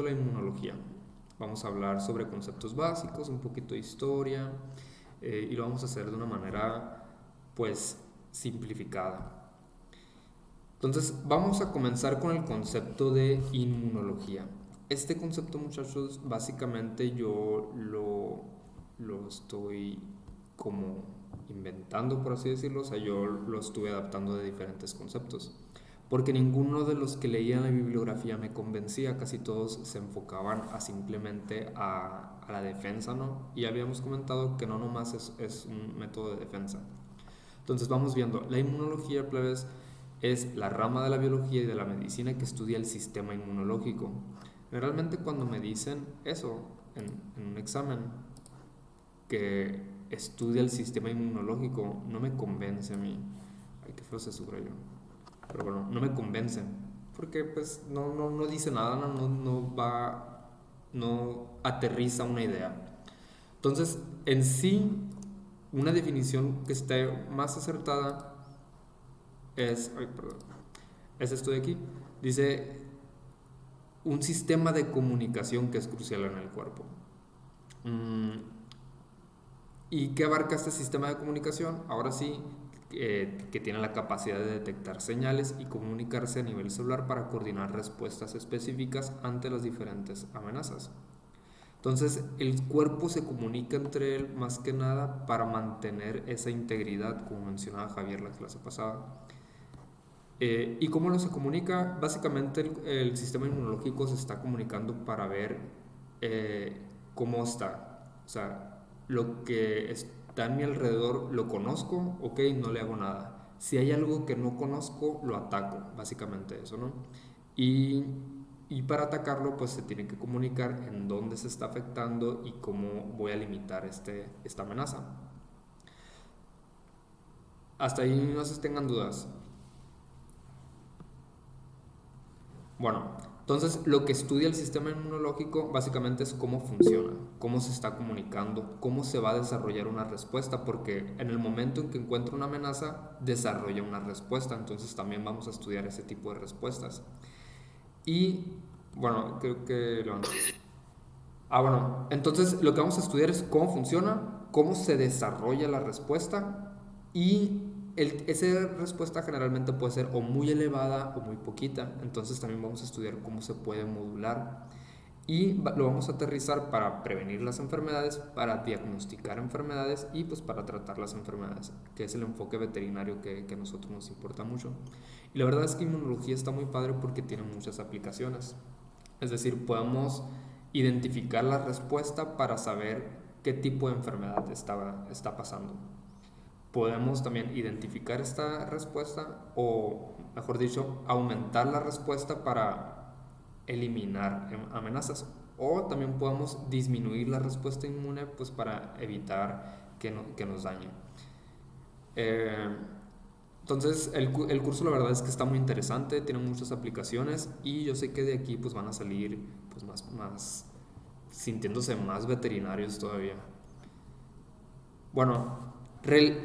la inmunología. Vamos a hablar sobre conceptos básicos, un poquito de historia, y lo vamos a hacer de una manera, pues, simplificada. Entonces, vamos a comenzar con el concepto de inmunología. Este concepto, muchachos, básicamente lo estoy como inventando, por así decirlo. O sea, yo lo estuve adaptando de diferentes conceptos. Porque ninguno de los que leía en la bibliografía me convencía, casi todos se enfocaban a simplemente a la defensa, ¿no? Y habíamos comentado que no nomás es un método de defensa. Entonces vamos viendo, la inmunología, plebes, es la rama de la biología y de la medicina que estudia el sistema inmunológico. Realmente cuando me dicen eso en un examen, que estudia el sistema inmunológico, no me convence a mí. Ay, qué feo se subrayó. Pero bueno, no me convence. Porque pues no dice nada, no aterriza una idea. Entonces, en sí, una definición que esté más acertada ay, perdón, es esto de aquí. Dice un sistema de comunicación que es crucial en el cuerpo. Mm, ¿Y qué abarca este sistema de comunicación? Ahora sí, que tiene la capacidad de detectar señales y comunicarse a nivel celular para coordinar respuestas específicas ante las diferentes amenazas. Entonces, el cuerpo se comunica entre él más que nada para mantener esa integridad, como mencionaba Javier la clase pasada. ¿Y cómo no se comunica? Básicamente el sistema inmunológico se está comunicando para ver eh, cómo está. O sea, lo que está a mi alrededor lo conozco, ok, no le hago nada. Si hay algo que no conozco, lo ataco, básicamente eso, ¿no? Y, y para atacarlo, pues se tiene que comunicar en dónde se está afectando y cómo voy a limitar esta amenaza. Hasta ahí no se tengan dudas. Bueno, entonces lo que estudia el sistema inmunológico básicamente es cómo funciona, cómo se está comunicando, cómo se va a desarrollar una respuesta, porque en el momento en que encuentra una amenaza, desarrolla una respuesta, entonces también vamos a estudiar ese tipo de respuestas. Y bueno, creo que bueno, entonces lo que vamos a estudiar es cómo funciona, cómo se desarrolla la respuesta y esa respuesta generalmente puede ser o muy elevada o muy poquita. Entonces también vamos a estudiar cómo se puede modular y lo vamos a aterrizar para prevenir las enfermedades, para diagnosticar enfermedades y pues para tratar las enfermedades, que es el enfoque veterinario que a nosotros nos importa mucho. Y la verdad es que inmunología está muy padre porque tiene muchas aplicaciones. Es decir, podemos identificar la respuesta para saber qué tipo de enfermedad está pasando. Podemos también identificar esta respuesta o, mejor dicho, aumentar la respuesta para eliminar amenazas. O también podemos disminuir la respuesta inmune pues, para evitar que nos dañe. Eh, entonces, el curso la verdad es que está muy interesante, tiene muchas aplicaciones y yo sé que de aquí pues van a salir pues sintiéndose más veterinarios todavía. Bueno,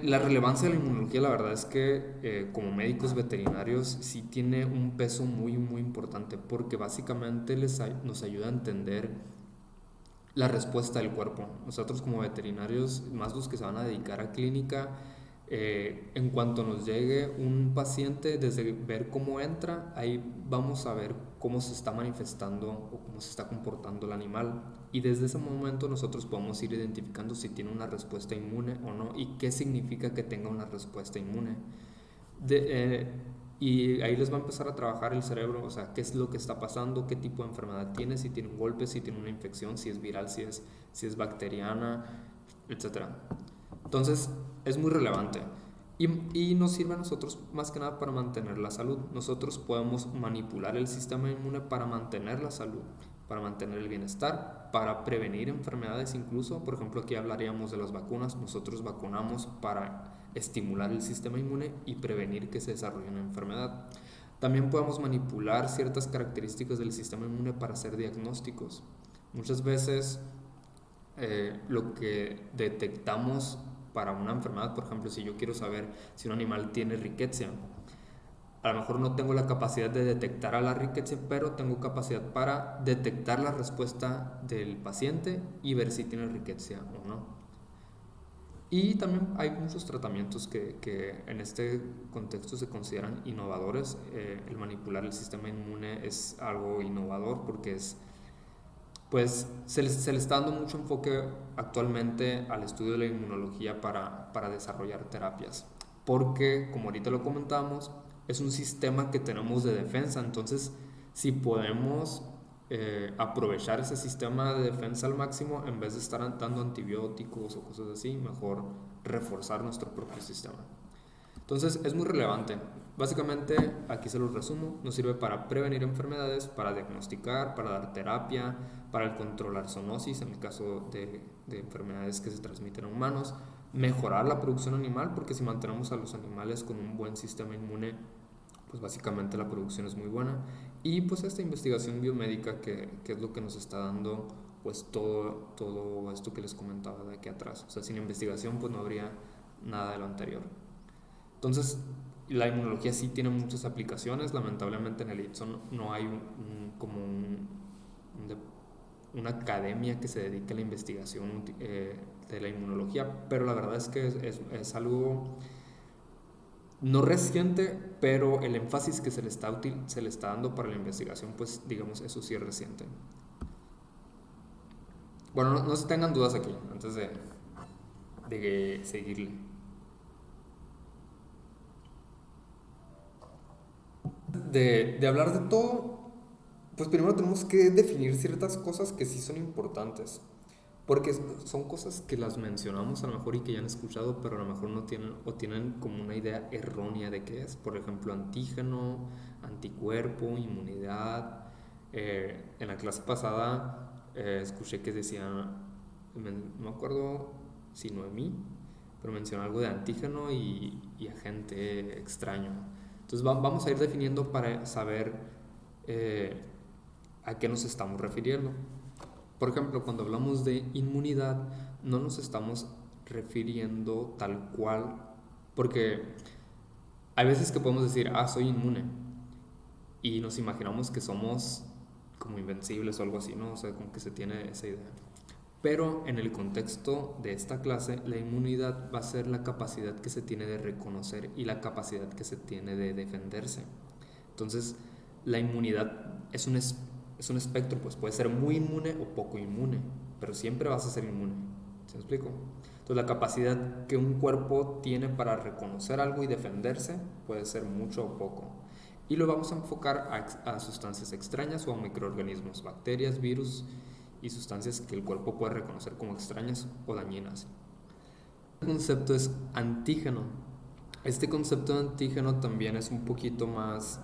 la relevancia de la inmunología la verdad es que como médicos veterinarios sí tiene un peso muy muy importante porque básicamente nos ayuda a entender la respuesta del cuerpo. Nosotros como veterinarios, más los que se van a dedicar a clínica, en cuanto nos llegue un paciente, desde ver cómo entra, ahí vamos a ver cómo se está manifestando o cómo se está comportando el animal. Y desde ese momento nosotros podemos ir identificando si tiene una respuesta inmune o no y qué significa que tenga una respuesta inmune. De, y ahí les va a empezar a trabajar el cerebro, o sea, qué es lo que está pasando, qué tipo de enfermedad tiene, si tiene un golpe, si tiene una infección, si es viral, si es bacteriana, etcétera. Entonces, es muy relevante. Y nos sirve a nosotros más que nada para mantener la salud. Nosotros podemos manipular el sistema inmune para mantener la salud, para mantener el bienestar, para prevenir enfermedades incluso. Por ejemplo, aquí hablaríamos de las vacunas. Nosotros vacunamos para estimular el sistema inmune y prevenir que se desarrolle una enfermedad. También podemos manipular ciertas características del sistema inmune para hacer diagnósticos. Muchas veces lo que detectamos para una enfermedad, por ejemplo, si yo quiero saber si un animal tiene riqueza, A lo mejor no tengo la capacidad de detectar a la riqueza, pero tengo capacidad para detectar la respuesta del paciente y ver si tiene riqueza o no. Y también hay muchos tratamientos que en este contexto se consideran innovadores. El manipular el sistema inmune es algo innovador porque pues se le está dando mucho enfoque actualmente al estudio de la inmunología para desarrollar terapias. Porque, como ahorita lo comentamos, es un sistema que tenemos de defensa. Entonces, si podemos aprovechar ese sistema de defensa al máximo, en vez de estar dando antibióticos o cosas así, mejor reforzar nuestro propio sistema. Entonces es muy relevante. Básicamente, aquí se los resumo, nos sirve para prevenir enfermedades, para diagnosticar, para dar terapia, para controlar zoonosis en el caso de enfermedades que se transmiten a humanos, mejorar la producción animal, porque si mantenemos a los animales con un buen sistema inmune, pues básicamente la producción es muy buena. Y pues esta investigación biomédica que es lo que nos está dando pues todo esto que les comentaba de aquí atrás. O sea, sin investigación pues no habría nada de lo anterior. Entonces, la inmunología sí tiene muchas aplicaciones. Lamentablemente en el ITSO no hay una academia que se dedique a la investigación de la inmunología, pero la verdad es que es algo no reciente, pero el énfasis que se le está dando para la investigación, pues digamos, eso sí es reciente. Bueno, no se tengan dudas aquí, antes de seguirle. De hablar de todo, pues primero tenemos que definir ciertas cosas que sí son importantes. Porque son cosas que las mencionamos a lo mejor y que ya han escuchado, pero a lo mejor no tienen o tienen como una idea errónea de qué es. Por ejemplo, antígeno, anticuerpo, inmunidad. En la clase pasada escuché que decían, no me acuerdo si Noemí, pero mencionó algo de antígeno y agente extraño. Entonces vamos a ir definiendo para saber eh, a qué nos estamos refiriendo. Por ejemplo, cuando hablamos de inmunidad, no nos estamos refiriendo tal cual, porque hay veces que podemos decir, soy inmune, y nos imaginamos que somos como invencibles o algo así, ¿no? O sea, como que se tiene esa idea. Pero en el contexto de esta clase, la inmunidad va a ser la capacidad que se tiene de reconocer y la capacidad que se tiene de defenderse. Entonces, la inmunidad es un espectro, pues puede ser muy inmune o poco inmune, pero siempre vas a ser inmune. ¿Se me explico? Entonces, la capacidad que un cuerpo tiene para reconocer algo y defenderse puede ser mucho o poco. Y lo vamos a enfocar a sustancias extrañas o a microorganismos, bacterias, virus y sustancias que el cuerpo puede reconocer como extrañas o dañinas. El concepto es antígeno. Este concepto de antígeno también es un poquito más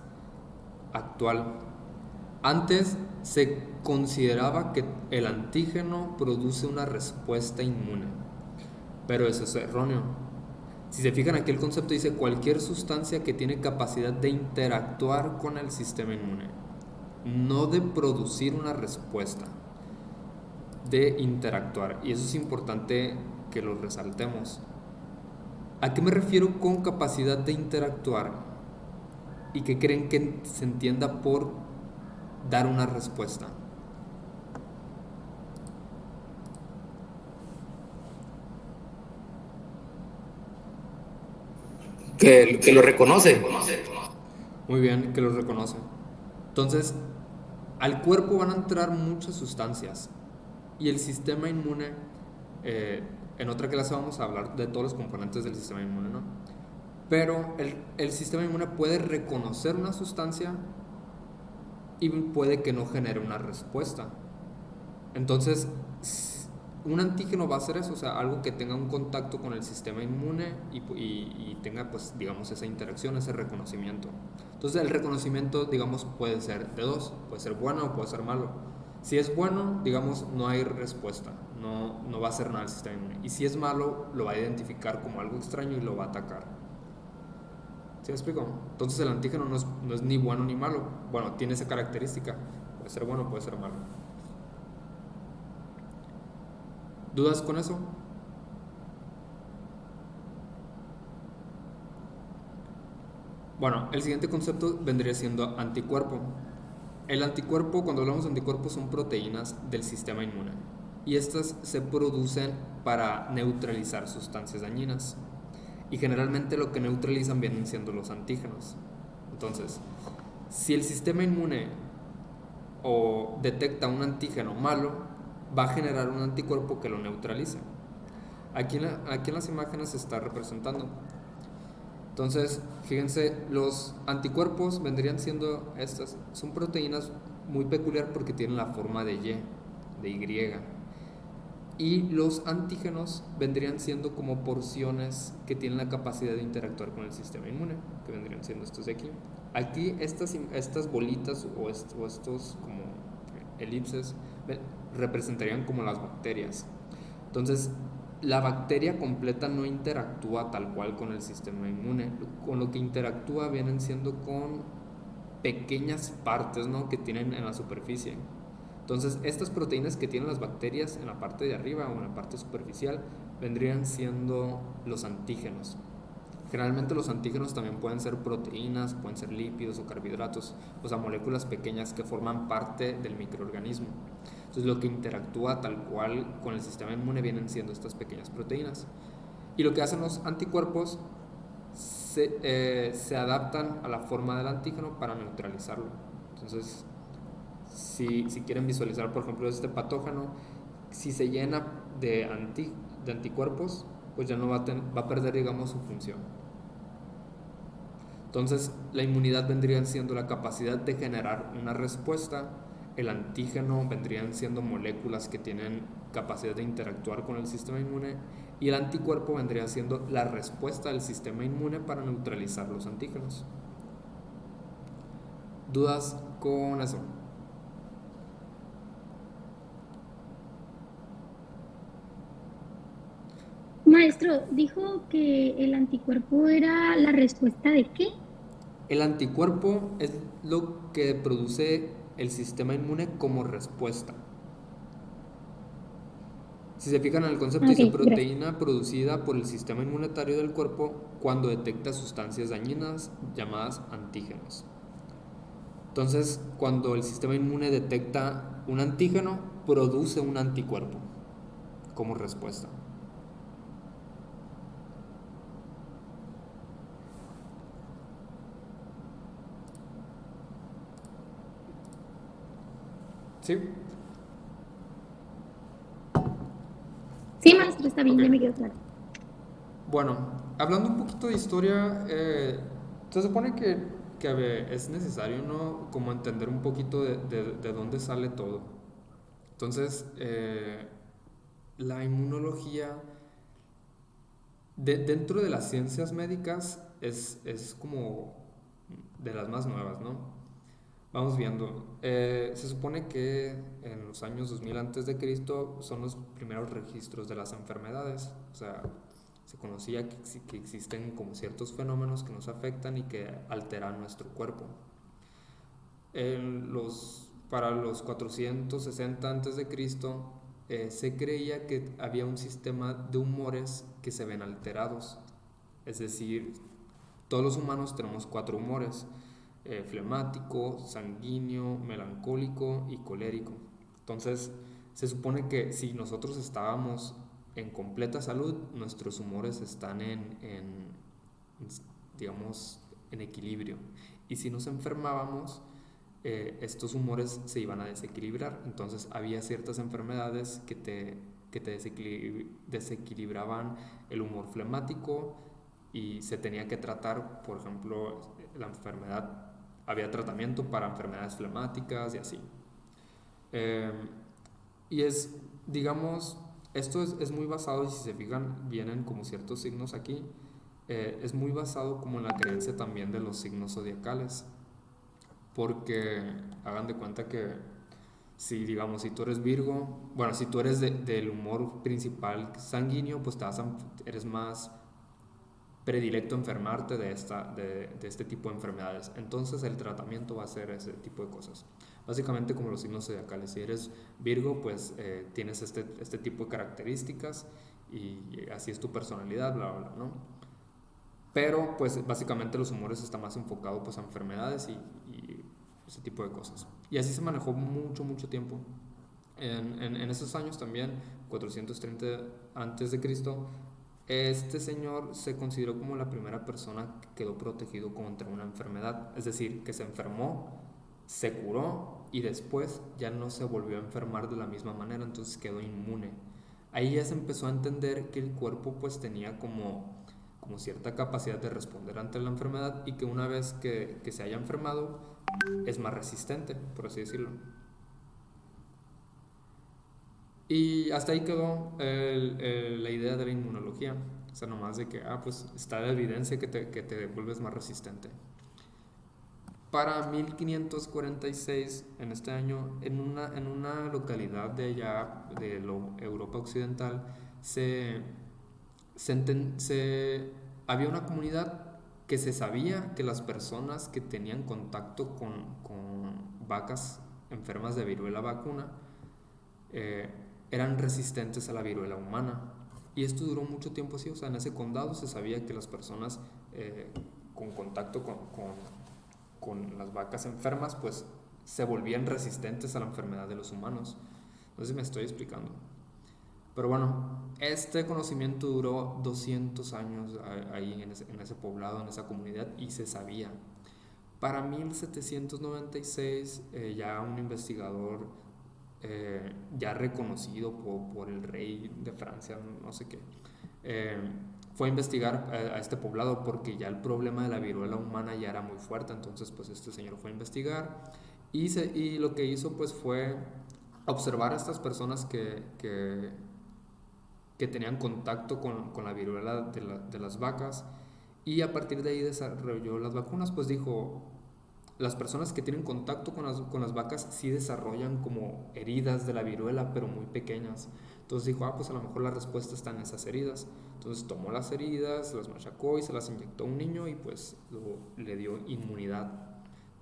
actual. Antes se consideraba que el antígeno produce una respuesta inmune, pero eso es erróneo. Si se fijan aquí el concepto dice cualquier sustancia que tiene capacidad de interactuar con el sistema inmune, no de producir una respuesta, de interactuar. Y eso es importante que lo resaltemos. ¿A qué me refiero con capacidad de interactuar? ¿Y qué creen que se entienda por dar una respuesta? Que lo reconoce. Muy bien, que lo reconoce. Entonces, al cuerpo van a entrar muchas sustancias y el sistema inmune, eh, en otra clase vamos a hablar de todos los componentes del sistema inmune, ¿no? Pero el sistema inmune puede reconocer una sustancia y puede que no genere una respuesta. Entonces, un antígeno va a ser eso, o sea, algo que tenga un contacto con el sistema inmune y tenga, pues, digamos, esa interacción, ese reconocimiento. Entonces, el reconocimiento, digamos, puede ser de dos, puede ser bueno o puede ser malo. Si es bueno, digamos, no hay respuesta, no va a hacer nada el sistema inmune. Y si es malo, lo va a identificar como algo extraño y lo va a atacar. ¿Sí me explico? Entonces, el antígeno no es ni bueno ni malo. Bueno, tiene esa característica. Puede ser bueno o puede ser malo. ¿Dudas con eso? Bueno, el siguiente concepto vendría siendo anticuerpo. El anticuerpo, cuando hablamos de anticuerpos, son proteínas del sistema inmune y estas se producen para neutralizar sustancias dañinas y generalmente lo que neutralizan vienen siendo los antígenos. Entonces, si el sistema inmune o detecta un antígeno malo, va a generar un anticuerpo que lo neutralice. Aquí en las imágenes se está representando. Entonces, fíjense, los anticuerpos vendrían siendo estas. Son proteínas muy peculiar porque tienen la forma de Y, de Y. Y los antígenos vendrían siendo como porciones que tienen la capacidad de interactuar con el sistema inmune, que vendrían siendo estos de aquí. Aquí estas bolitas o estos como elipses representarían como las bacterias. Entonces, la bacteria completa no interactúa tal cual con el sistema inmune. Con lo que interactúa vienen siendo con pequeñas partes, ¿no?, que tienen en la superficie. Entonces, estas proteínas que tienen las bacterias en la parte de arriba o en la parte superficial vendrían siendo los antígenos. Generalmente los antígenos también pueden ser proteínas, pueden ser lípidos o carbohidratos, o sea, moléculas pequeñas que forman parte del microorganismo. Entonces, lo que interactúa tal cual con el sistema inmune vienen siendo estas pequeñas proteínas. Y lo que hacen los anticuerpos se adaptan a la forma del antígeno para neutralizarlo. Entonces, si quieren visualizar, por ejemplo, este patógeno, si se llena de anticuerpos, pues ya no va a perder, digamos, su función. Entonces, la inmunidad vendría siendo la capacidad de generar una respuesta. El antígeno vendrían siendo moléculas que tienen capacidad de interactuar con el sistema inmune. Y el anticuerpo vendría siendo la respuesta del sistema inmune para neutralizar los antígenos. ¿Dudas con eso? Maestro, dijo que el anticuerpo era la respuesta de qué. El anticuerpo es lo que produce el sistema inmune como respuesta. Si se fijan en el concepto, Ok, dice gracias. proteína producida por el sistema inmunitario del cuerpo cuando detecta sustancias dañinas llamadas antígenos. Entonces, cuando el sistema inmune detecta un antígeno, produce un anticuerpo como respuesta. ¿Sí? Sí, maestro, está bien, Ok. ya me quedó claro. Bueno, hablando un poquito de historia, se supone que es necesario, ¿no?, como entender un poquito de dónde sale todo. Entonces, la inmunología dentro de las ciencias médicas es como de las más nuevas, ¿no? Vamos viendo. Se supone que en los años 2000 antes de Cristo son los primeros registros de las enfermedades. O sea, se conocía que existen como ciertos fenómenos que nos afectan y que alteran nuestro cuerpo. Para los 460 antes de Cristo se creía que había un sistema de humores que se ven alterados. Es decir, todos los humanos tenemos 4 humores: flemático, sanguíneo, melancólico y colérico. Entonces, se supone que si nosotros estábamos en completa salud, nuestros humores están digamos, en equilibrio. Y si nos enfermábamos, estos humores se iban a desequilibrar. Entonces, había ciertas enfermedades que te desequilibraban el humor flemático y se tenía que tratar, por ejemplo, la enfermedad, había tratamiento para enfermedades flemáticas y así. Eh, y digamos, esto es muy basado, y si se fijan, vienen como ciertos signos aquí, es muy basado como en la creencia también de los signos zodiacales, porque hagan de cuenta que si, digamos, si tú eres Virgo, bueno, si tú eres del humor principal sanguíneo, pues eres más predilecto a enfermarte de este tipo de enfermedades. Entonces el tratamiento va a ser ese tipo de cosas. Básicamente como los signos zodiacales. Si eres Virgo, pues tienes este tipo de características y así es tu personalidad, bla, bla, bla, ¿no? Pero pues básicamente los humores está más enfocado pues a enfermedades y ese tipo de cosas. Y así se manejó mucho, mucho tiempo. En esos años también, 430 antes de Cristo, este señor se consideró como la primera persona que quedó protegido contra una enfermedad. Es decir, que se enfermó, se curó y después ya no se volvió a enfermar de la misma manera, entonces quedó inmune. Ahí ya se empezó a entender que el cuerpo pues tenía como cierta capacidad de responder ante la enfermedad y que una vez que se haya enfermado es más resistente, por así decirlo. Y hasta ahí quedó la idea de la inmunología. O sea, nomás de que, pues está la evidencia que te vuelves más resistente. Para 1546, en este año, en una localidad de allá, de Europa Occidental, se, había una comunidad que se sabía que las personas que tenían contacto con vacas enfermas de viruela vacuna eh, eran resistentes a la viruela humana. Y esto duró mucho tiempo así, o sea, en ese condado se sabía que las personas con contacto con las vacas enfermas, pues se volvían resistentes a la enfermedad de los humanos. No sé si me estoy explicando. Pero bueno, este conocimiento duró 200 años ahí en ese poblado, en esa comunidad, y se sabía. Para 1796, ya un investigador ya reconocido por el rey de Francia, no sé qué, eh, fue a investigar a este poblado porque ya el problema de la viruela humana ya era muy fuerte. Entonces pues este señor fue a investigar y lo que hizo pues fue observar a estas personas que tenían contacto con la viruela de las vacas, y a partir de ahí desarrolló las vacunas. Pues dijo, las personas que tienen contacto con las vacas sí desarrollan como heridas de la viruela, pero muy pequeñas. Entonces dijo, pues a lo mejor la respuesta está en esas heridas. Entonces tomó las heridas, las machacó y se las inyectó a un niño y pues le dio inmunidad,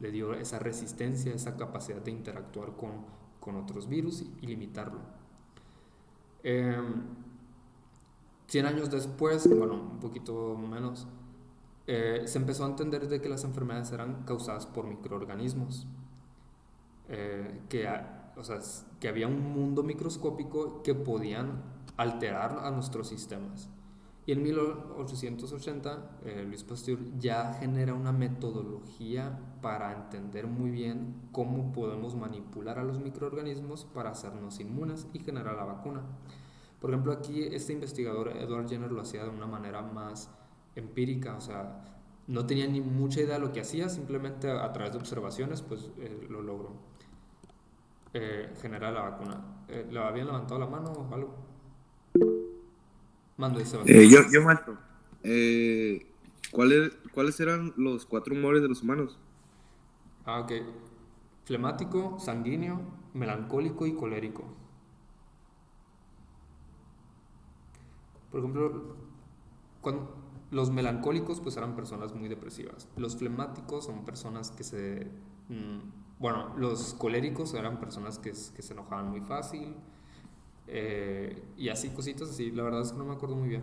le dio esa resistencia, esa capacidad de interactuar con otros virus y limitarlo. Eh, 100 años después, bueno, un poquito menos, se empezó a entender de que las enfermedades eran causadas por microorganismos, o sea, que había un mundo microscópico que podían alterar a nuestros sistemas. Y en 1880, Luis Pasteur ya genera una metodología para entender muy bien cómo podemos manipular a los microorganismos para hacernos inmunes y generar la vacuna. Por ejemplo, aquí este investigador, Edward Jenner, lo hacía de una manera más empírica, o sea, no tenía ni mucha idea de lo que hacía, simplemente a través de observaciones, pues lo logró generar la vacuna. ¿Le habían levantado la mano o algo? Mando, dice Sebastián. Yo maestro. ¿Cuáles eran los 4 humores de los humanos? Ok. Flemático, sanguíneo, melancólico y colérico. Por ejemplo, los melancólicos pues eran personas muy depresivas. Los flemáticos son personas bueno, los coléricos eran personas que se enojaban muy fácil. Y así, cositas así. La verdad es que no me acuerdo muy bien.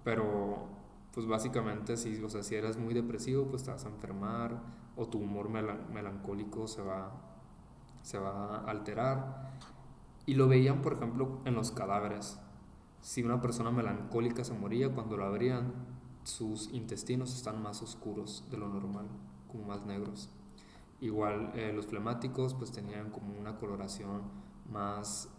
Pero pues básicamente sí, o sea, si eres muy depresivo pues te vas a enfermar, o tu humor melancólico se va a alterar. Y lo veían, por ejemplo, en los cadáveres. Si una persona melancólica se moría, cuando lo abrían, sus intestinos están más oscuros de lo normal, como más negros. Igual los flemáticos pues tenían como una coloración más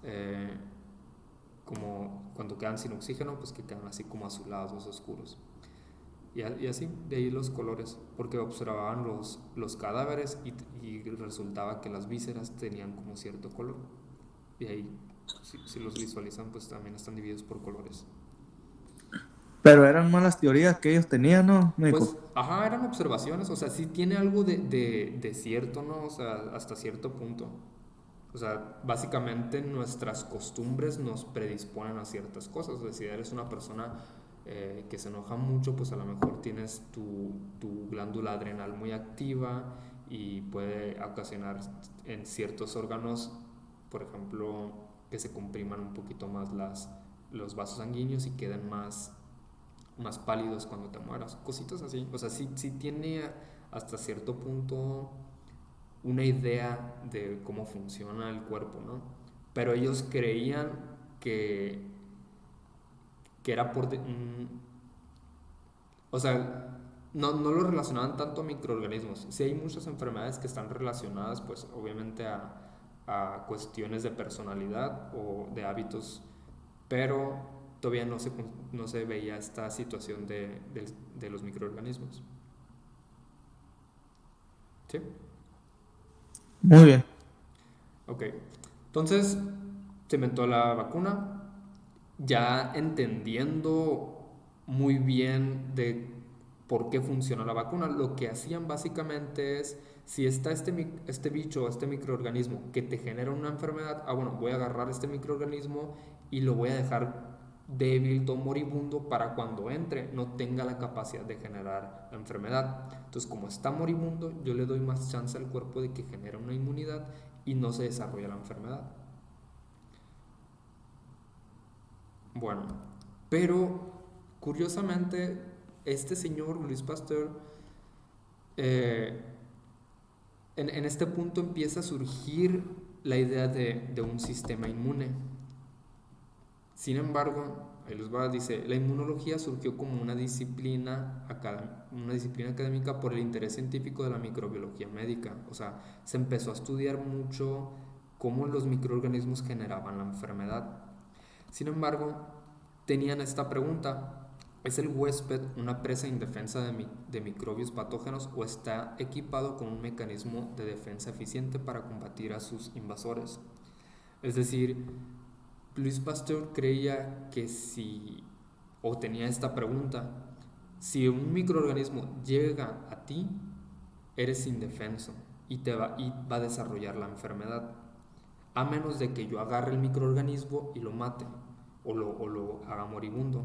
como cuando quedan sin oxígeno, pues que quedan así como azulados, oscuros. Y así, de ahí los colores, porque observaban los cadáveres y resultaba que las vísceras tenían como cierto color. Y ahí, si los visualizan, pues también están divididos por colores. Pero eran malas teorías que ellos tenían, ¿no, Pues, médico? ajá, eran observaciones, o sea, sí tiene algo de cierto, ¿no? O sea, hasta cierto punto. O sea, básicamente nuestras costumbres nos predisponen a ciertas cosas. O sea, si eres una persona que se enoja mucho, pues a lo mejor tienes tu glándula adrenal muy activa y puede ocasionar en ciertos órganos, por ejemplo, que se compriman un poquito más los vasos sanguíneos y queden más más pálidos cuando te mueras, cositas así. O sea, sí tiene hasta cierto punto una idea de cómo funciona el cuerpo, ¿no? Pero ellos creían que, que era o sea, no lo relacionaban tanto a microorganismos. Sí hay muchas enfermedades que están relacionadas, pues, obviamente a cuestiones de personalidad o de hábitos, pero todavía no se veía esta situación de los microorganismos. ¿Sí? Muy bien. Ok. Entonces, se inventó la vacuna, ya entendiendo muy bien de por qué funciona la vacuna. Lo que hacían básicamente es, si está este bicho, este microorganismo que te genera una enfermedad, bueno, voy a agarrar este microorganismo y lo voy a dejar débil, todo moribundo, para cuando entre no tenga la capacidad de generar la enfermedad. Entonces, como está moribundo, yo le doy más chance al cuerpo de que genere una inmunidad y no se desarrolla la enfermedad. Bueno, pero curiosamente, este señor Luis Pasteur, eh, en este punto empieza a surgir la idea de un sistema inmune. Sin embargo, ahí les va, dice, la inmunología surgió como una disciplina académica por el interés científico de la microbiología médica. O sea, se empezó a estudiar mucho cómo los microorganismos generaban la enfermedad. Sin embargo, tenían esta pregunta: ¿es el huésped una presa indefensa de microbios patógenos o está equipado con un mecanismo de defensa eficiente para combatir a sus invasores? Es decir, Louis Pasteur creía que o tenía esta pregunta: si un microorganismo llega a ti, eres indefenso y va a desarrollar la enfermedad, a menos de que yo agarre el microorganismo y lo mate o lo haga moribundo.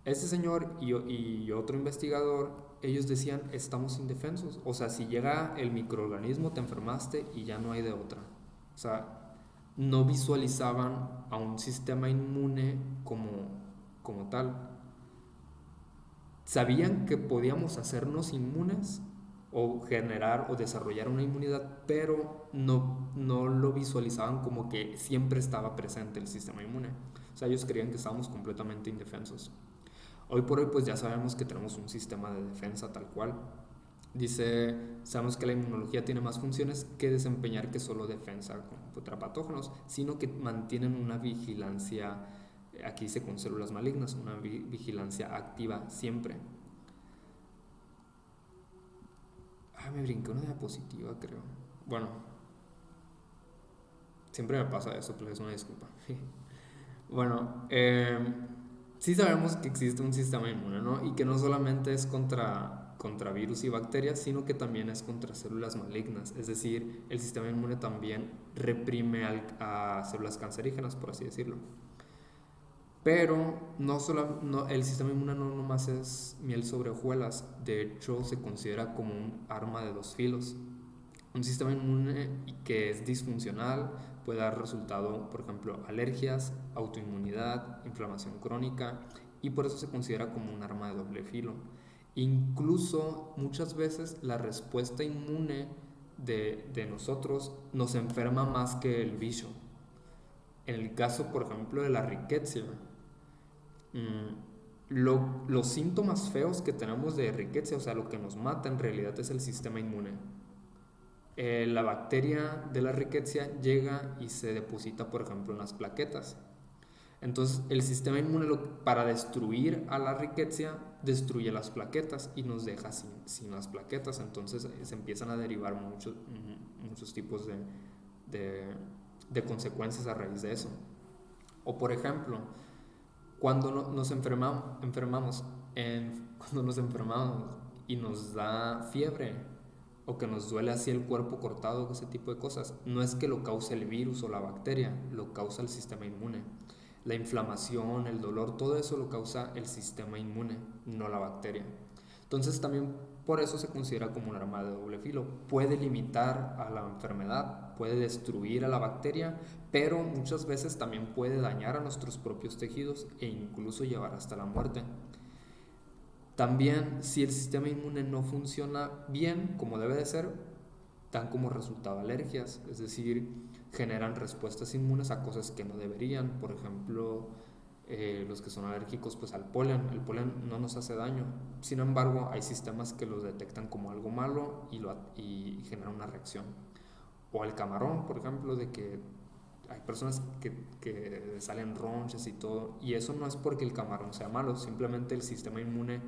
Ese señor y otro investigador, ellos decían, estamos indefensos. O sea, si llega el microorganismo, te enfermaste y ya no hay de otra. O sea, no visualizaban a un sistema inmune como tal. Sabían que podíamos hacernos inmunes o generar o desarrollar una inmunidad, pero no lo visualizaban como que siempre estaba presente el sistema inmune. O sea, ellos creían que estábamos completamente indefensos. Hoy por hoy pues ya sabemos que tenemos un sistema de defensa tal cual. Dice, sabemos que la inmunología tiene más funciones que desempeñar que solo defensa contra patógenos, sino que mantienen una vigilancia, aquí dice con células malignas, una vigilancia activa siempre. Me brinqué una diapositiva, creo. Bueno, siempre me pasa eso, pero es una disculpa. Bueno, sí sabemos que existe un sistema inmune, ¿no? Y que no solamente es contra virus y bacterias, sino que también es contra células malignas. Es decir, el sistema inmune también reprime a células cancerígenas, por así decirlo. Pero el sistema inmune no nomás es miel sobre hojuelas. De hecho, se considera como un arma de dos filos. Un sistema inmune que es disfuncional puede dar resultado, por ejemplo, alergias, autoinmunidad, inflamación crónica, y por eso se considera como un arma de doble filo. Incluso muchas veces la respuesta inmune de nosotros nos enferma más que el bicho. En el caso, por ejemplo, de la riqueza, los síntomas feos que tenemos de riqueza, o sea, lo que nos mata en realidad es el sistema inmune. La bacteria de la riqueza llega y se deposita, por ejemplo, en las plaquetas. Entonces, el sistema inmune, para destruir a la riqueza, destruye las plaquetas y nos deja sin las plaquetas. Entonces, se empiezan a derivar muchos tipos de consecuencias a raíz de eso. O, por ejemplo, cuando nos enfermamos y nos da fiebre, o que nos duele así el cuerpo cortado, ese tipo de cosas, no es que lo cause el virus o la bacteria, lo causa el sistema inmune. La inflamación, el dolor, todo eso lo causa el sistema inmune, no la bacteria. Entonces también por eso se considera como un arma de doble filo. Puede limitar a la enfermedad, puede destruir a la bacteria, pero muchas veces también puede dañar a nuestros propios tejidos e incluso llevar hasta la muerte. También, si el sistema inmune no funciona bien como debe de ser, dan como resultado alergias, es decir, generan respuestas inmunes a cosas que no deberían. Por ejemplo, los que son alérgicos pues al polen. El polen no nos hace daño, sin embargo hay sistemas que lo detectan como algo malo y generan una reacción. O al camarón, por ejemplo, de que hay personas que salen ronchas y todo, y eso no es porque el camarón sea malo, simplemente el sistema inmune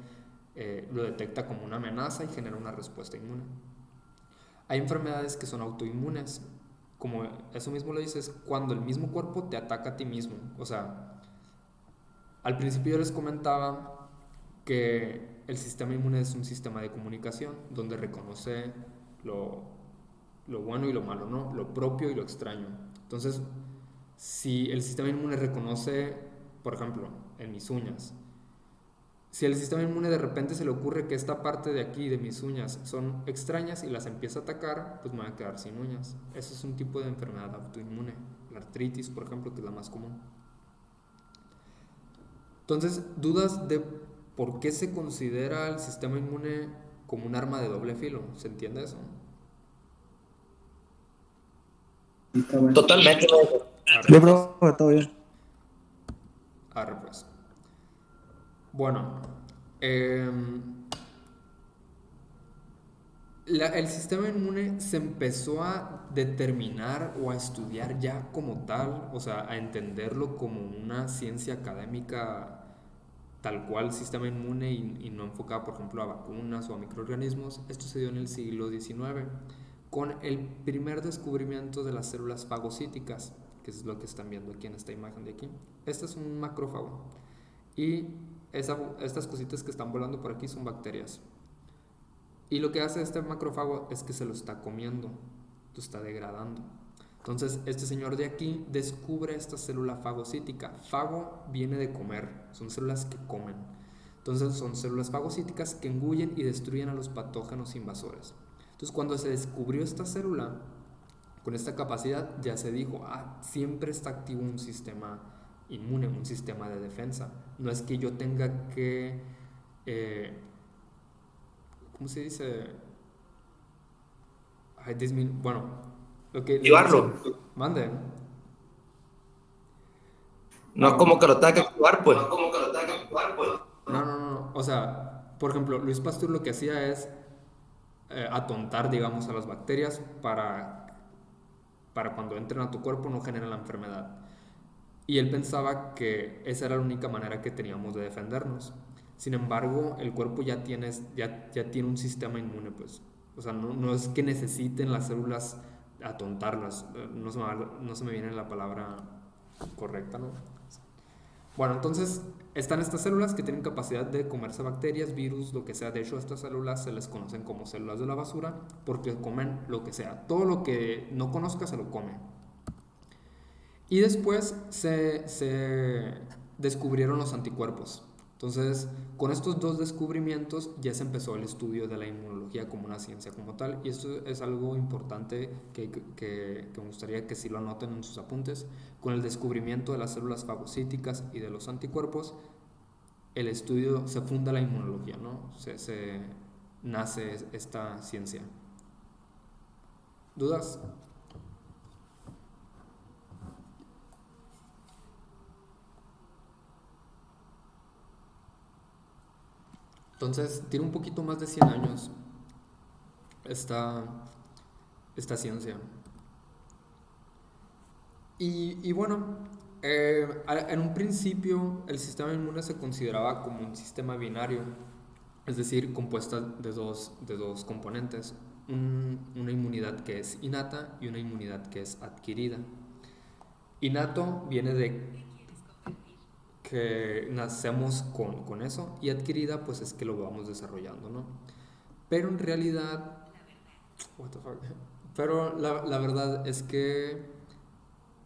lo detecta como una amenaza y genera una respuesta inmune. Hay enfermedades que son autoinmunes, como eso mismo lo dices, cuando el mismo cuerpo te ataca a ti mismo. O sea, al principio yo les comentaba que el sistema inmune es un sistema de comunicación donde reconoce lo bueno y lo malo, ¿no? Lo propio y lo extraño. Entonces, si el sistema inmune reconoce, por ejemplo, en mis uñas, si el sistema inmune de repente se le ocurre que esta parte de aquí de mis uñas son extrañas y las empieza a atacar, pues me voy a quedar sin uñas. Eso es un tipo de enfermedad autoinmune. La artritis, por ejemplo, que es la más común. Entonces, ¿dudas de por qué se considera el sistema inmune como un arma de doble filo? ¿Se entiende eso? Está bueno. Totalmente. Yo creo que todo bien. Arre pues. Bueno, eh, el sistema inmune se empezó a determinar o a estudiar ya como tal, o sea, a entenderlo como una ciencia académica tal cual, sistema inmune, y no enfocada, por ejemplo, a vacunas o a microorganismos. Esto se dio en el siglo XIX con el primer descubrimiento de las células fagocíticas, que es lo que están viendo aquí en esta imagen de aquí. Este es un macrófago y estas cositas que están volando por aquí son bacterias. Y lo que hace este macrófago es que se lo está comiendo, lo está degradando. Entonces, este señor de aquí descubre esta célula fagocítica. Fago viene de comer, son células que comen. Entonces, son células fagocíticas que engullen y destruyen a los patógenos invasores. Entonces, cuando se descubrió esta célula, con esta capacidad, ya se dijo, siempre está activo un sistema inmune, un sistema de defensa. No es que yo tenga que... ¿cómo se dice? Bueno, lo que... Llevarlo. Mande. No es como que lo tenga que actuar, pues. No. O sea, por ejemplo, Luis Pasteur lo que hacía es atontar, digamos, a las bacterias para cuando entren a tu cuerpo no generen la enfermedad. Y él pensaba que esa era la única manera que teníamos de defendernos. Sin embargo, el cuerpo ya tiene un sistema inmune, pues. O sea, no es que necesiten las células atontarlas. No se me viene la palabra correcta, ¿no? Bueno, entonces están estas células que tienen capacidad de comerse bacterias, virus, lo que sea. De hecho, estas células se les conocen como células de la basura porque comen lo que sea. Todo lo que no conozca se lo come. Y después se descubrieron los anticuerpos. Entonces, con estos dos descubrimientos ya se empezó el estudio de la inmunología como una ciencia como tal. Y esto es algo importante que me gustaría que sí lo anoten en sus apuntes. Con el descubrimiento de las células fagocíticas y de los anticuerpos, el estudio, se funda la inmunología, ¿no? Se nace esta ciencia. ¿Dudas? Entonces, tiene un poquito más de 100 años esta ciencia. Y bueno, en un principio el sistema inmune se consideraba como un sistema binario, es decir, compuesta de dos componentes, una inmunidad que es innata y una inmunidad que es adquirida. Innato viene de que nacemos con eso, y adquirida pues es que lo vamos desarrollando, ¿no? Pero en realidad, what the fuck? Pero la verdad es que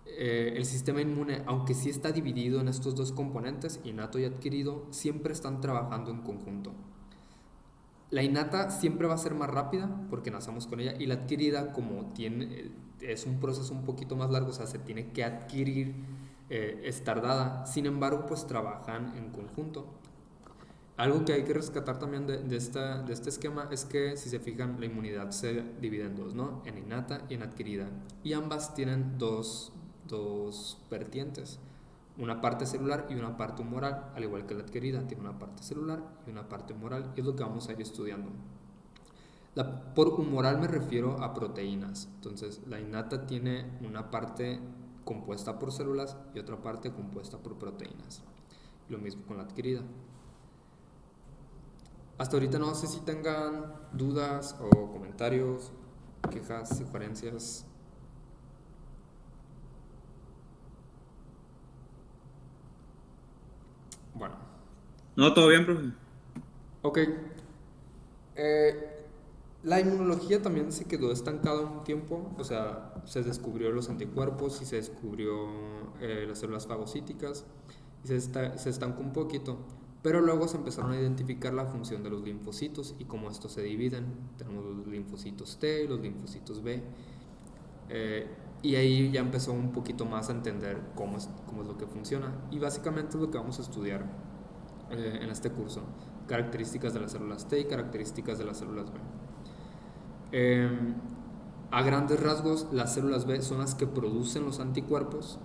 el sistema inmune, aunque sí está dividido en estos dos componentes, innato y adquirido, siempre están trabajando en conjunto. La innata siempre va a ser más rápida porque nacemos con ella, y la adquirida, como es un proceso un poquito más largo, o sea, se tiene que adquirir, es tardada. Sin embargo, pues trabajan en conjunto. Algo que hay que rescatar también de este esquema es que, si se fijan, la inmunidad se divide en dos, ¿no? En innata y en adquirida. Y ambas tienen dos vertientes, una parte celular y una parte humoral, al igual que la adquirida tiene una parte celular y una parte humoral, y es lo que vamos a ir estudiando. Por humoral me refiero a proteínas. Entonces, la innata tiene una parte compuesta por células y otra parte compuesta por proteínas. Lo mismo con la adquirida. Hasta ahorita no sé si tengan dudas o comentarios, quejas, sugerencias. Bueno. No, todo bien, profe. Ok. La inmunología también se quedó estancada un tiempo, o sea, se descubrió los anticuerpos y se descubrió las células fagocíticas, y se estancó un poquito, pero luego se empezaron a identificar la función de los linfocitos y cómo estos se dividen. Tenemos los linfocitos T y los linfocitos B, y ahí ya empezó un poquito más a entender cómo es lo que funciona, y básicamente es lo que vamos a estudiar en este curso: características de las células T y características de las células B. A grandes rasgos, las células B son las que producen los anticuerpos.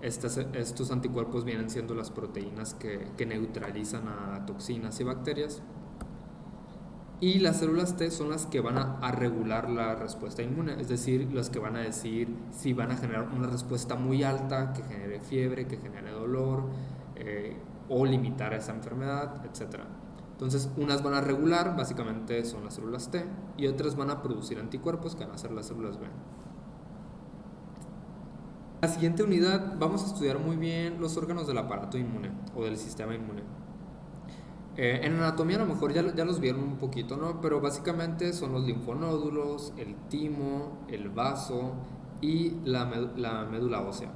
Estos anticuerpos vienen siendo las proteínas que neutralizan a toxinas y bacterias. Y las células T son las que van a regular la respuesta inmune, es decir, las que van a decir si van a generar una respuesta muy alta que genere fiebre, que genere dolor, o limitar esa enfermedad, etc. Entonces, unas van a regular, básicamente son las células T, y otras van a producir anticuerpos, que van a ser las células B. En la siguiente unidad vamos a estudiar muy bien los órganos del aparato inmune o del sistema inmune. En anatomía a lo mejor ya los vieron un poquito, ¿no? Pero básicamente son los linfonódulos, el timo, el vaso y la médula ósea.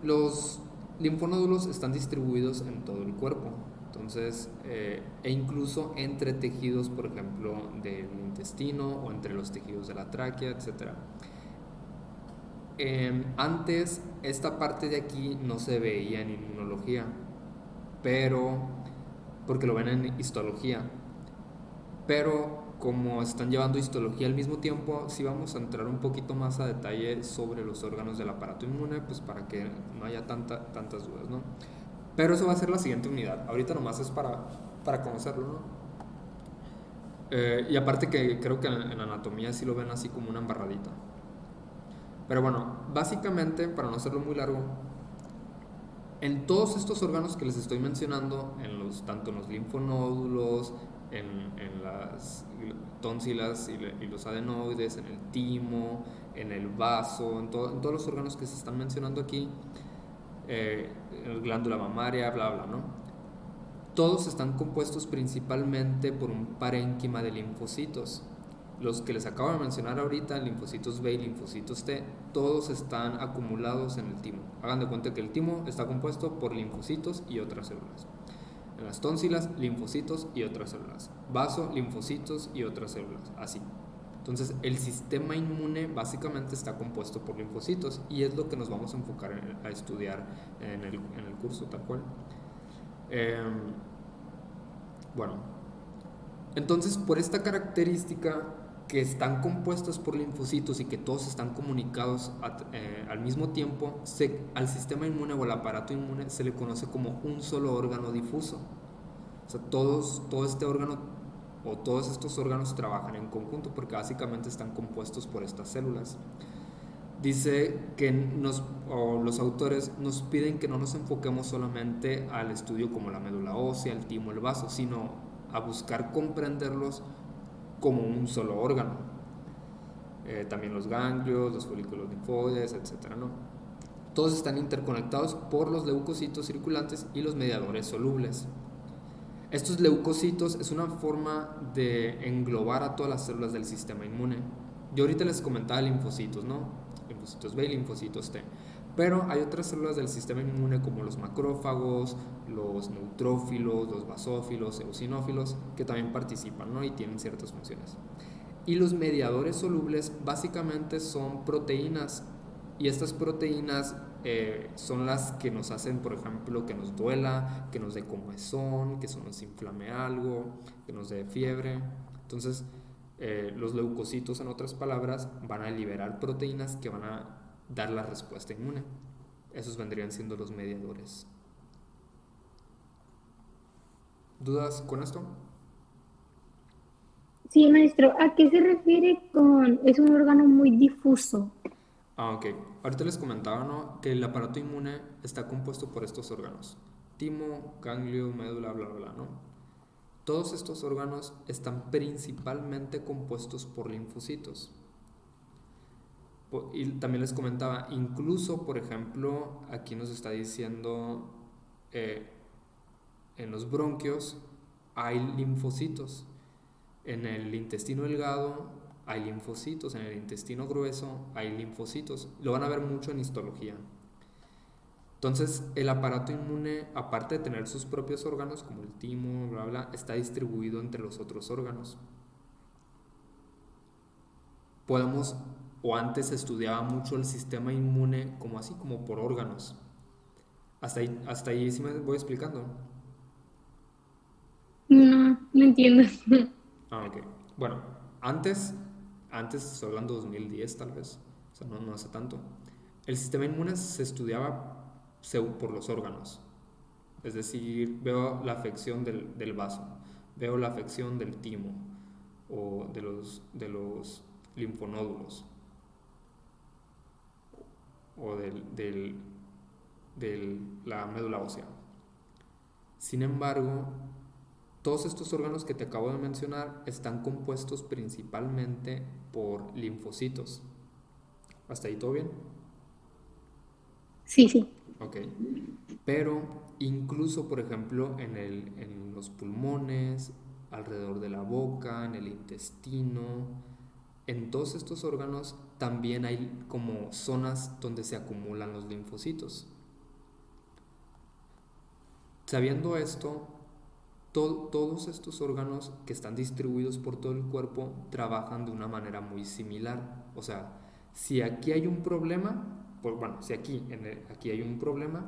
Los linfonódulos están distribuidos en todo el cuerpo, entonces, e incluso entre tejidos, por ejemplo, del intestino o entre los tejidos de la tráquea, etc. Antes esta parte de aquí no se veía en inmunología, porque lo ven en histología, pero como están llevando histología al mismo tiempo, sí vamos a entrar un poquito más a detalle sobre los órganos del aparato inmune, pues para que no haya tantas dudas, ¿no? Pero eso va a ser la siguiente unidad. Ahorita nomás es para conocerlo, ¿no? Y aparte que creo que en anatomía sí lo ven así como una embarradita. Pero bueno, básicamente, para no hacerlo muy largo, en todos estos órganos que les estoy mencionando, tanto en los linfonódulos, en las tónsilas y los adenoides, en el timo, en el vaso, en todos los órganos que se están mencionando aquí, glándula mamaria, bla bla, ¿no? Todos están compuestos principalmente por un parénquima de linfocitos. Los que les acabo de mencionar ahorita, linfocitos B y linfocitos T, todos están acumulados en el timo. Hagan de cuenta que el timo está compuesto por linfocitos y otras células. En las tónsilas, linfocitos y otras células. Vaso, linfocitos y otras células. Así. Entonces, el sistema inmune básicamente está compuesto por linfocitos, y es lo que nos vamos a enfocar a estudiar en el curso, tal cual. Bueno, entonces, por esta característica, que están compuestos por linfocitos y que todos están comunicados al mismo tiempo, al sistema inmune o al aparato inmune se le conoce como un solo órgano difuso. O sea, todo este órgano o todos estos órganos trabajan en conjunto porque básicamente están compuestos por estas células. Dice que los autores nos piden que no nos enfoquemos solamente al estudio como la médula ósea, el timo, el vaso, sino a buscar comprenderlos como un solo órgano. También los ganglios, los folículos linfoides, etc., ¿no? Todos están interconectados por los leucocitos circulantes y los mediadores solubles. Estos leucocitos es una forma de englobar a todas las células del sistema inmune. Yo ahorita les comentaba linfocitos, ¿no? Linfocitos B y linfocitos T. Pero hay otras células del sistema inmune como los macrófagos, los neutrófilos, los basófilos, eosinófilos, que también participan, ¿no? Y tienen ciertas funciones. Y los mediadores solubles básicamente son proteínas. Y estas proteínas son las que nos hacen, por ejemplo, que nos duela, que nos dé comezón, que se nos inflame algo, que nos dé fiebre. Entonces, los leucocitos, en otras palabras, van a liberar proteínas que van a dar la respuesta inmune. Esos vendrían siendo los mediadores. ¿Dudas con esto? Sí, maestro, ¿a qué se refiere con es un órgano muy difuso? Ok. Ahorita les comentaba, ¿no?, que el aparato inmune está compuesto por estos órganos: timo, ganglio, médula, bla, bla, bla, ¿no? Todos estos órganos están principalmente compuestos por linfocitos. Y también les comentaba, incluso, por ejemplo, aquí nos está diciendo, eh, en los bronquios hay linfocitos, en el intestino delgado hay linfocitos, en el intestino grueso hay linfocitos. Lo van a ver mucho en histología. Entonces, el aparato inmune, aparte de tener sus propios órganos, como el timo, bla, bla, está distribuido entre los otros órganos. Podemos, o antes se estudiaba mucho el sistema inmune como así, como por órganos. Hasta ahí sí me voy explicando. No, no entiendo. Ok. Bueno, antes, estoy hablando de 2010 tal vez, o sea, no hace tanto, el sistema inmune se estudiaba por los órganos. Es decir, veo la afección del vaso, veo la afección del timo o de los linfonódulos o de la médula ósea. Sin embargo, todos estos órganos que te acabo de mencionar están compuestos principalmente por linfocitos. ¿Hasta ahí todo bien? Sí, sí. Ok. Pero incluso, por ejemplo, en los pulmones, alrededor de la boca, en el intestino, en todos estos órganos también hay como zonas donde se acumulan los linfocitos. Sabiendo esto, todos estos órganos que están distribuidos por todo el cuerpo trabajan de una manera muy similar. O sea, si aquí hay un problema, pues bueno, si aquí hay un problema,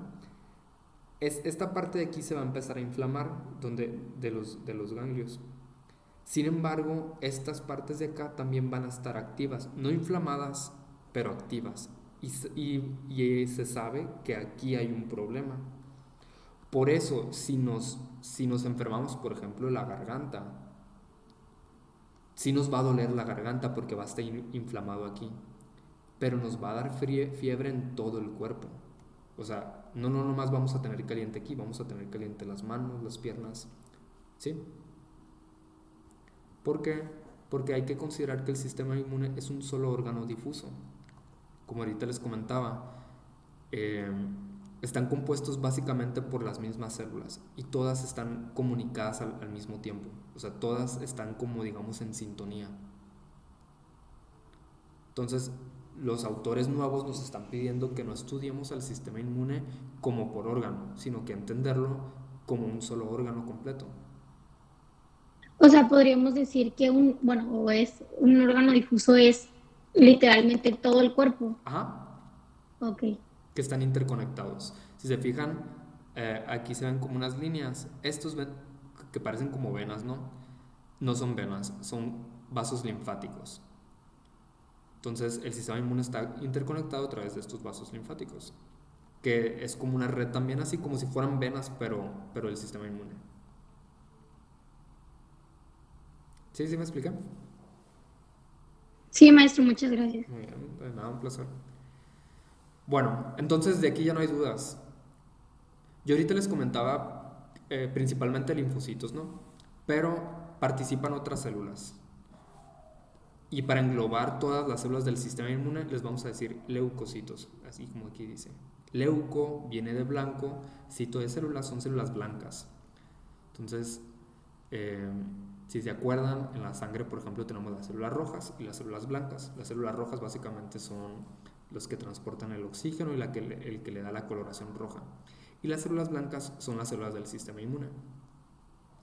esta parte de aquí se va a empezar a inflamar de los ganglios. Sin embargo, estas partes de acá también van a estar activas, no inflamadas, pero activas. Y se sabe que aquí hay un problema. Por eso, si nos enfermamos, por ejemplo, la garganta, sí nos va a doler la garganta porque va a estar inflamado aquí, pero nos va a dar fiebre en todo el cuerpo. O sea, no nomás vamos a tener caliente aquí, vamos a tener caliente las manos, las piernas, ¿sí? ¿Por qué? Porque hay que considerar que el sistema inmune es un solo órgano difuso. Como ahorita les comentaba, eh, están compuestos básicamente por las mismas células y todas están comunicadas al mismo tiempo. O sea, todas están como, digamos, en sintonía. Entonces, los autores nuevos nos están pidiendo que no estudiemos al sistema inmune como por órgano, sino que entenderlo como un solo órgano completo. O sea, podríamos decir que o es un órgano difuso es literalmente todo el cuerpo. Ajá, Ok. que están interconectados. Si se fijan, aquí se ven como unas líneas. Estos que parecen como venas, ¿no? No son venas, son vasos linfáticos. Entonces, el sistema inmune está interconectado a través de estos vasos linfáticos, que es como una red también, así como si fueran venas, pero el sistema inmune. ¿Sí? ¿Sí me expliqué? Sí, maestro, muchas gracias. Muy bien, de nada, un placer. Bueno, entonces de aquí ya no hay dudas. Yo ahorita les comentaba principalmente linfocitos, ¿no? Pero participan otras células. Y para englobar todas las células del sistema inmune les vamos a decir leucocitos, así como aquí dice. Leuco viene de blanco, cito de células, son células blancas. Entonces, si se acuerdan, en la sangre, por ejemplo, tenemos las células rojas y las células blancas. Las células rojas básicamente son los que transportan el oxígeno y el que le da la coloración roja. Y las células blancas son las células del sistema inmune.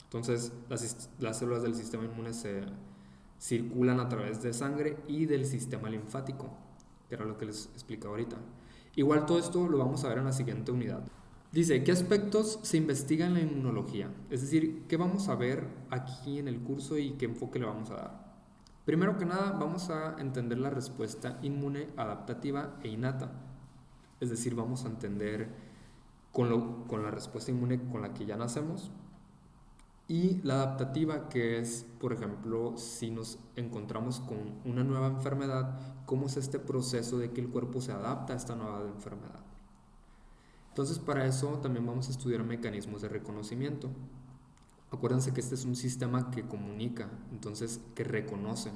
Entonces, las células del sistema inmune se circulan a través de sangre y del sistema linfático, que era lo que les explicaba ahorita. Igual todo esto lo vamos a ver en la siguiente unidad. Dice, ¿qué aspectos se investigan en la inmunología? Es decir, ¿qué vamos a ver aquí en el curso y qué enfoque le vamos a dar? Primero que nada, vamos a entender la respuesta inmune adaptativa e innata. Es decir, vamos a entender con la respuesta inmune con la que ya nacemos, y la adaptativa, que es, por ejemplo, si nos encontramos con una nueva enfermedad, cómo es este proceso de que el cuerpo se adapta a esta nueva enfermedad. Entonces, para eso también vamos a estudiar mecanismos de reconocimiento. Acuérdense que este es un sistema que comunica, entonces que reconoce.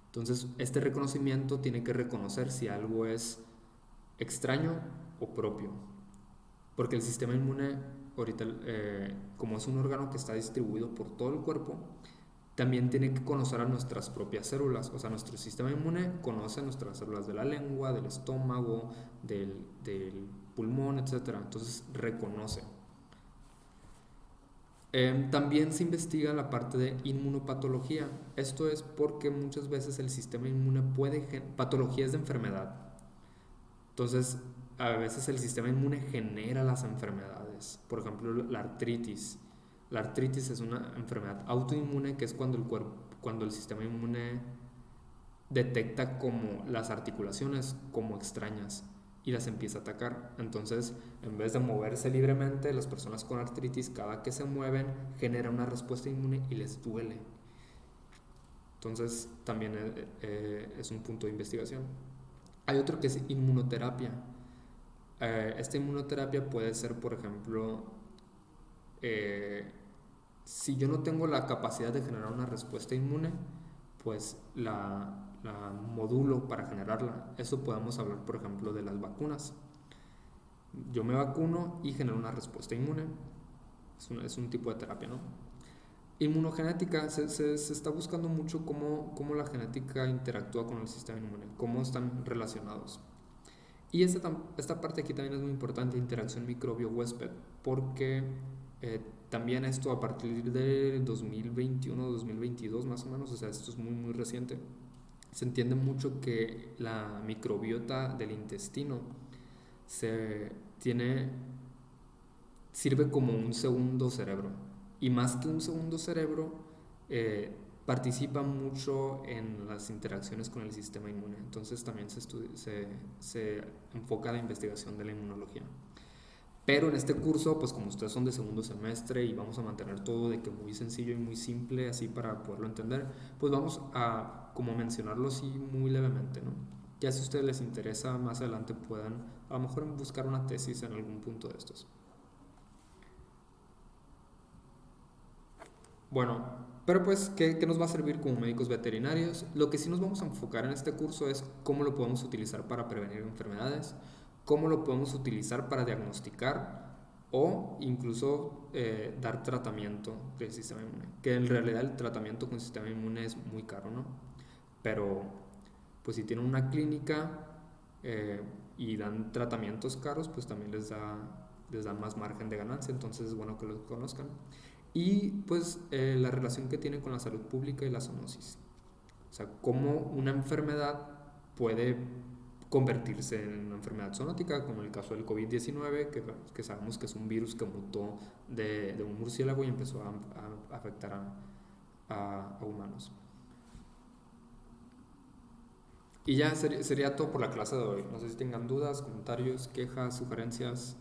Entonces, este reconocimiento tiene que reconocer si algo es extraño o propio. Porque el sistema inmune, ahorita, como es un órgano que está distribuido por todo el cuerpo, también tiene que conocer a nuestras propias células. O sea, nuestro sistema inmune conoce nuestras células de la lengua, del estómago, del pulmón, etc. Entonces reconoce. También se investiga la parte de inmunopatología. Esto es porque muchas veces el sistema inmune patologías de enfermedad. Entonces, a veces el sistema inmune genera las enfermedades. Por ejemplo, la artritis. La artritis es una enfermedad autoinmune, que es cuando el sistema inmune detecta como las articulaciones como extrañas y las empieza a atacar. Entonces, en vez de moverse libremente, las personas con artritis, cada que se mueven, genera una respuesta inmune y les duele. Entonces, también es un punto de investigación. Hay otro que es inmunoterapia. Esta inmunoterapia puede ser, por ejemplo, si yo no tengo la capacidad de generar una respuesta inmune, pues la modulo para generarla. Eso podemos hablar, por ejemplo, de las vacunas. Yo me vacuno y genero una respuesta inmune. Es un tipo de terapia, ¿no? Inmunogenética, se está buscando mucho cómo la genética interactúa con el sistema inmune, cómo están relacionados. Y esta parte aquí también es muy importante, interacción microbio-huésped, porque también esto a partir de 2021-2022 más o menos, o sea, esto es muy muy reciente, se entiende mucho que la microbiota del intestino sirve como un segundo cerebro, y más que un segundo cerebro, participa mucho en las interacciones con el sistema inmune. Entonces también se enfoca la investigación de la inmunología. Pero en este curso, pues como ustedes son de segundo semestre y vamos a mantener todo de que muy sencillo y muy simple, así para poderlo entender, pues vamos a como mencionarlo así muy levemente, ¿no? Ya si a ustedes les interesa, más adelante puedan a lo mejor buscar una tesis en algún punto de estos. Bueno, pero pues, ¿qué nos va a servir como médicos veterinarios? Lo que sí nos vamos a enfocar en este curso es cómo lo podemos utilizar para prevenir enfermedades, cómo lo podemos utilizar para diagnosticar o incluso dar tratamiento del sistema inmune. Que en realidad el tratamiento con el sistema inmune es muy caro, ¿no? Pero pues si tienen una clínica y dan tratamientos caros, pues también les dan más margen de ganancia, entonces es bueno que los conozcan. Y pues la relación que tiene con la salud pública y la zoonosis. O sea, cómo una enfermedad puede convertirse en una enfermedad zoonótica, como el caso del COVID-19, que sabemos que es un virus que mutó de un murciélago y empezó a afectar a humanos. Y ya sería todo por la clase de hoy. No sé si tengan dudas, comentarios, quejas, sugerencias.